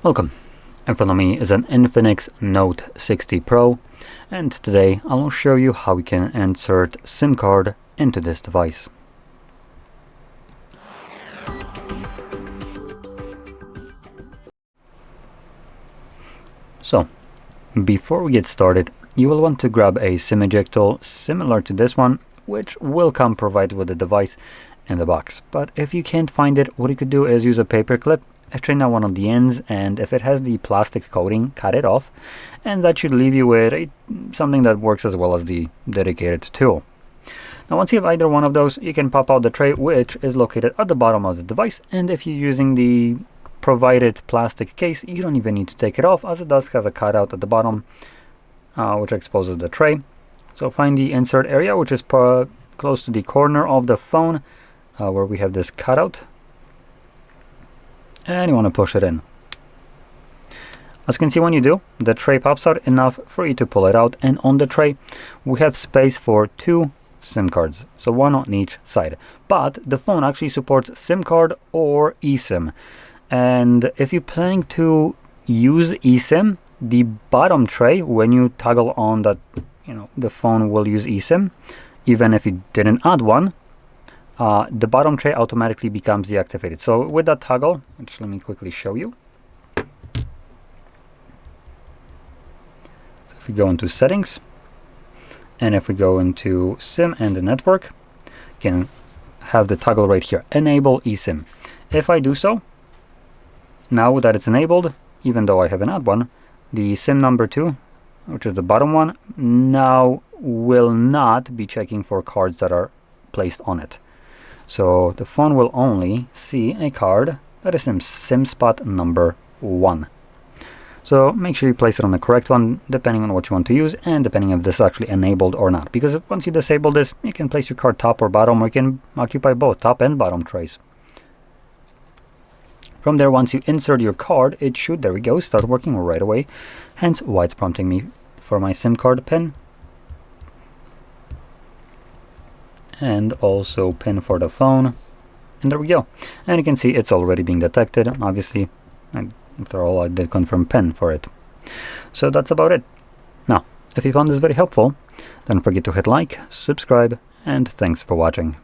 Welcome. In front of me is an INFINIX Note 60 Pro, and today I will show you how we can insert SIM card into this device. So, before we get started, you will want to grab a SIM eject tool similar to this one, which will come provided with the device in the box. But if you can't find it, what you could do is use a paperclip, straighten out one of the ends, and if it has the plastic coating, cut it off, and that should leave you with something that works as well as the dedicated tool. Now once you have either one of those, you can pop out the tray, which is located at the bottom of the device, and if you're using the provided plastic case, you don't even need to take it off, as it does have a cutout at the bottom, which exposes the tray. So find the insert area, which is close to the corner of the phone, where we have this cutout, and you want to push it in. As you can see, when you do, the tray pops out enough for you to pull it out, and on the tray we have space for 2 SIM cards, so one on each side. But the phone actually supports SIM card or eSIM, and if you're planning to use eSIM, the bottom tray, when you toggle on that, the phone will use eSIM, even if you didn't add one. The bottom tray automatically becomes deactivated. So with that toggle, which let me quickly show you. So if we go into settings, and if we go into SIM and the network, you can have the toggle right here, enable eSIM. If I do so, now that it's enabled, even though I haven't had one, the SIM number 2, which is the bottom one, now will not be checking for cards that are placed on it. So the phone will only see a card that is in SIM spot number 1. So make sure you place it on the correct one, depending on what you want to use, and depending if this is actually enabled or not. Because once you disable this, you can place your card top or bottom, or you can occupy both top and bottom trays. From there, once you insert your card, it should, there we go, start working right away. Hence why it's prompting me for my SIM card pin. And also pin for the phone, and there we go. And you can see it's already being detected. Obviously, after all, I did confirm pin for it. So that's about it. Now, if you found this very helpful, don't forget to hit like, subscribe, and thanks for watching.